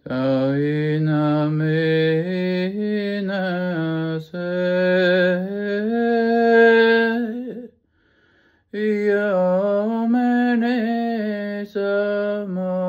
Karina mena se yamene samono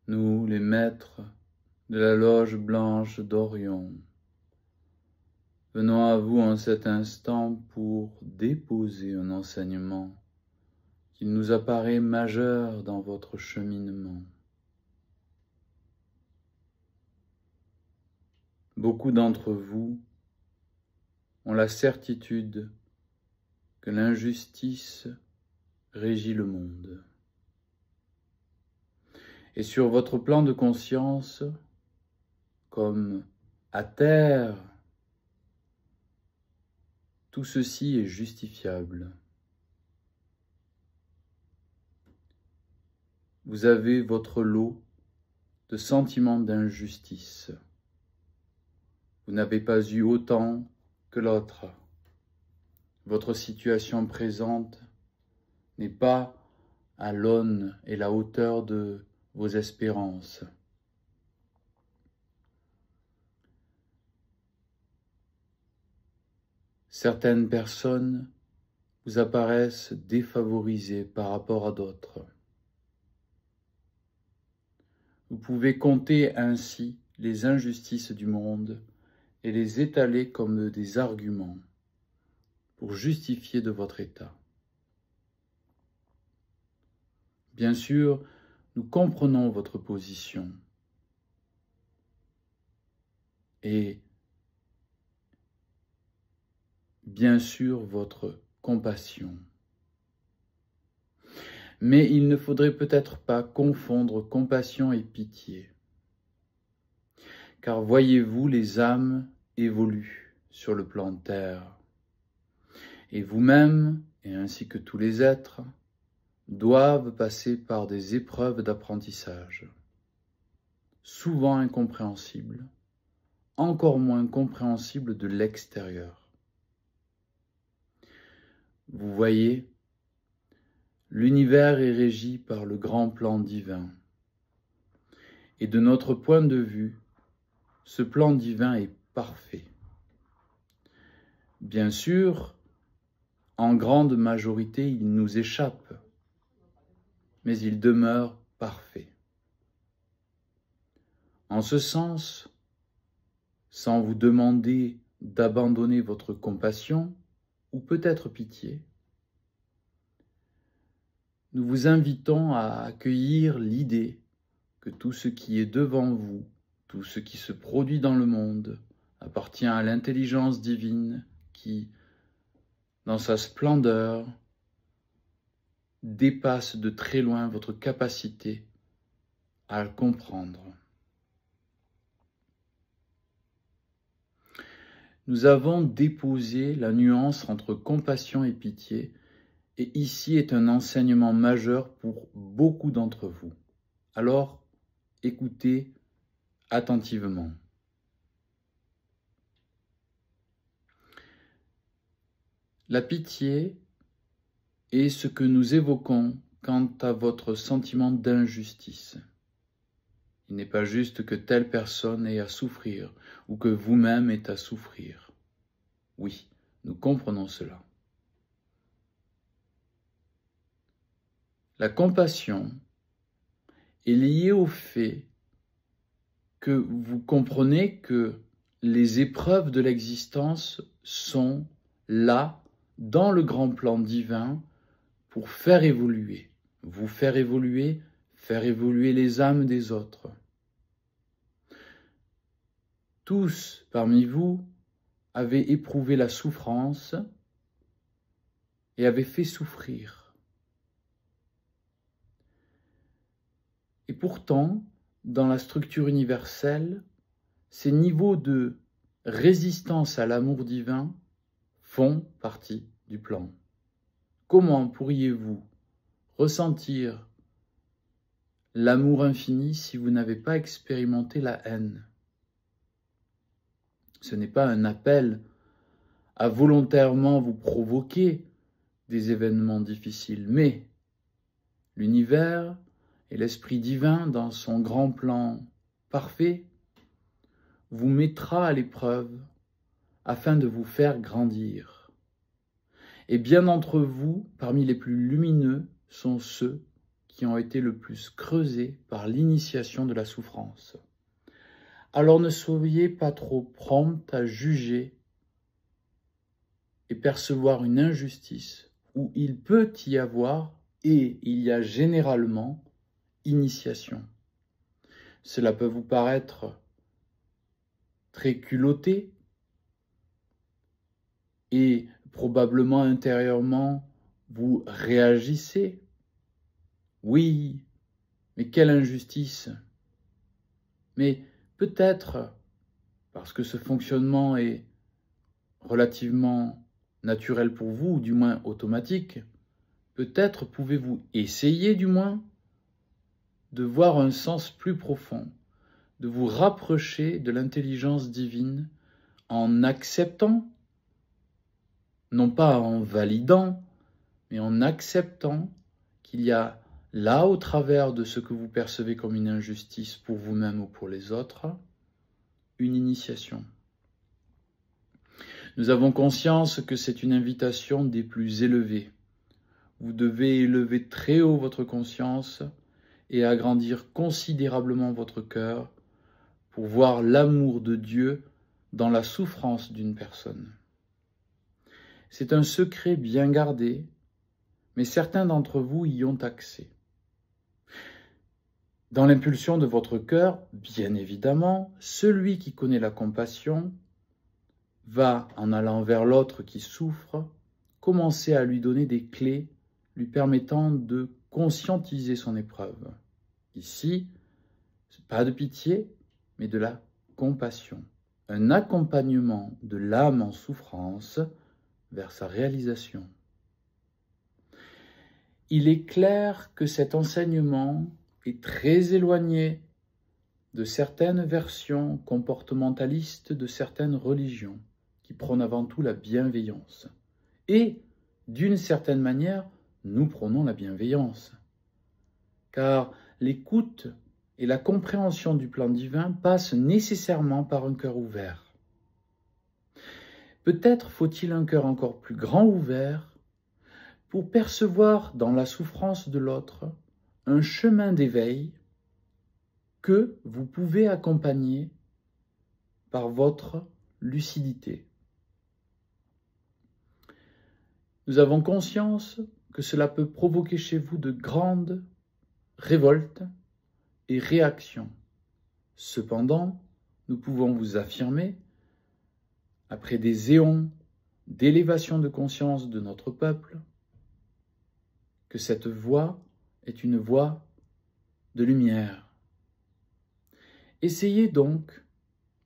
Nous, les maîtres de la loge blanche d'Orion, venons à vous en cet instant pour déposer un enseignement qui nous apparaît majeur dans votre cheminement. Beaucoup d'entre vous ont la certitude que l'injustice régit le monde. Et sur votre plan de conscience, comme à terre, tout ceci est justifiable. Vous avez votre lot de sentiments d'injustice. Vous n'avez pas eu autant que l'autre. Votre situation présente n'est pas à l'aune et la hauteur de vos espérances. Certaines personnes vous apparaissent défavorisées par rapport à d'autres. Vous pouvez compter ainsi les injustices du monde et les étaler comme des arguments pour justifier de votre état. Bien sûr, nous comprenons votre position et bien sûr votre compassion. Mais il ne faudrait peut-être pas confondre compassion et pitié. Car voyez-vous, les âmes évoluent sur le plan terre. Et vous-même, et ainsi que tous les êtres, doivent passer par des épreuves d'apprentissage, souvent incompréhensibles, encore moins compréhensibles de l'extérieur. Vous voyez, l'univers est régi par le grand plan divin. Et de notre point de vue, ce plan divin est parfait. Bien sûr, en grande majorité, il nous échappe, mais il demeure parfait. En ce sens, sans vous demander d'abandonner votre compassion, ou peut-être pitié, nous vous invitons à accueillir l'idée que tout ce qui est devant vous, tout ce qui se produit dans le monde, appartient à l'intelligence divine qui, dans sa splendeur, dépasse de très loin votre capacité à le comprendre. Nous avons déposé la nuance entre compassion et pitié, et ici est un enseignement majeur pour beaucoup d'entre vous. Alors, écoutez attentivement. La pitié est ce que nous évoquons quant à votre sentiment d'injustice. Il n'est pas juste que telle personne ait à souffrir ou que vous-même êtes à souffrir. Oui, nous comprenons cela. La compassion est liée au fait que vous comprenez que les épreuves de l'existence sont là, dans le grand plan divin, pour faire évoluer, vous faire évoluer les âmes des autres. Tous parmi vous avaient éprouvé la souffrance et avaient fait souffrir. Et pourtant, dans la structure universelle, ces niveaux de résistance à l'amour divin font partie du plan. Comment pourriez-vous ressentir l'amour infini si vous n'avez pas expérimenté la haine? Ce n'est pas un appel à volontairement vous provoquer des événements difficiles, mais l'univers et l'Esprit divin, dans son grand plan parfait, vous mettra à l'épreuve afin de vous faire grandir. Et bien d'entre vous, parmi les plus lumineux, sont ceux qui ont été le plus creusés par l'initiation de la souffrance. Alors ne soyez pas trop prompts à juger et percevoir une injustice où il peut y avoir, et il y a généralement, initiation. Cela peut vous paraître très culotté et probablement intérieurement vous réagissez. Oui, mais quelle injustice! Mais peut-être, parce que ce fonctionnement est relativement naturel pour vous, ou du moins automatique, peut-être pouvez-vous essayer du moins de voir un sens plus profond, de vous rapprocher de l'intelligence divine en acceptant, non pas en validant, mais en acceptant qu'il y a là, au travers de ce que vous percevez comme une injustice pour vous-même ou pour les autres, une initiation. Nous avons conscience que c'est une invitation des plus élevés. Vous devez élever très haut votre conscience et agrandir considérablement votre cœur pour voir l'amour de Dieu dans la souffrance d'une personne. C'est un secret bien gardé, mais certains d'entre vous y ont accès. Dans l'impulsion de votre cœur, bien évidemment, celui qui connaît la compassion va, en allant vers l'autre qui souffre, commencer à lui donner des clés lui permettant de conscientiser son épreuve. Ici, pas de pitié, mais de la compassion. Un accompagnement de l'âme en souffrance vers sa réalisation. Il est clair que cet enseignement est très éloigné de certaines versions comportementalistes de certaines religions qui prônent avant tout la bienveillance. Et, d'une certaine manière, nous prônons la bienveillance. Car l'écoute et la compréhension du plan divin passent nécessairement par un cœur ouvert. Peut-être faut-il un cœur encore plus grand ouvert pour percevoir dans la souffrance de l'autre un chemin d'éveil que vous pouvez accompagner par votre lucidité. Nous avons conscience que cela peut provoquer chez vous de grandes révoltes et réactions. Cependant, nous pouvons vous affirmer, après des éons d'élévation de conscience de notre peuple, que cette voie est une voie de lumière. Essayez donc,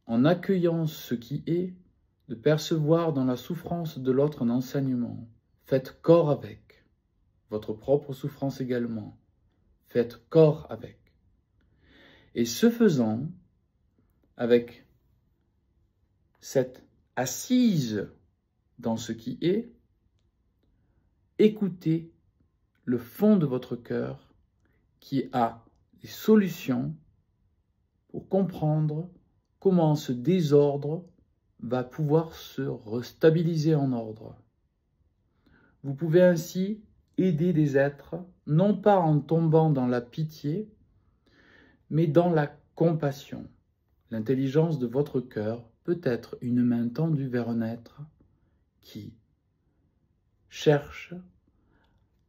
en accueillant ce qui est, de percevoir dans la souffrance de l'autre un enseignement. Faites corps avec, votre propre souffrance également. Faites corps avec. Et ce faisant, avec cette assise dans ce qui est, écoutez le fond de votre cœur qui a des solutions pour comprendre comment ce désordre va pouvoir se restabiliser en ordre. Vous pouvez ainsi aider des êtres, non pas en tombant dans la pitié, mais dans la compassion. L'intelligence de votre cœur peut être une main tendue vers un être qui cherche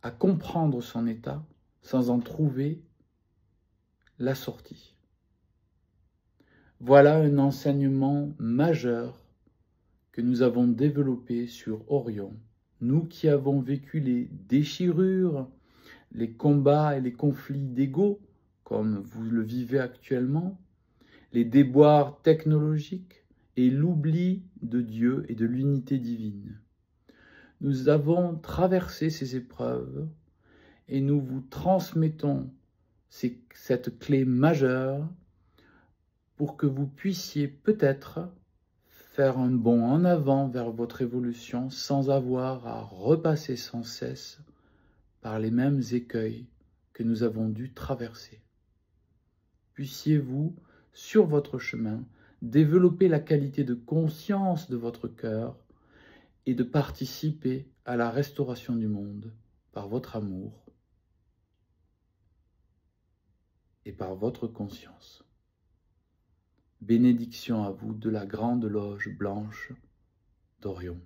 à comprendre son état sans en trouver la sortie. Voilà un enseignement majeur que nous avons développé sur Orion. Nous qui avons vécu les déchirures, les combats et les conflits d'ego, comme vous le vivez actuellement, les déboires technologiques et l'oubli de Dieu et de l'unité divine. Nous avons traversé ces épreuves et nous vous transmettons cette clé majeure pour que vous puissiez peut-être faire un bond en avant vers votre évolution sans avoir à repasser sans cesse par les mêmes écueils que nous avons dû traverser. Puissiez-vous, sur votre chemin, développer la qualité de conscience de votre cœur et de participer à la restauration du monde par votre amour et par votre conscience. Bénédiction à vous de la grande loge blanche d'Orion.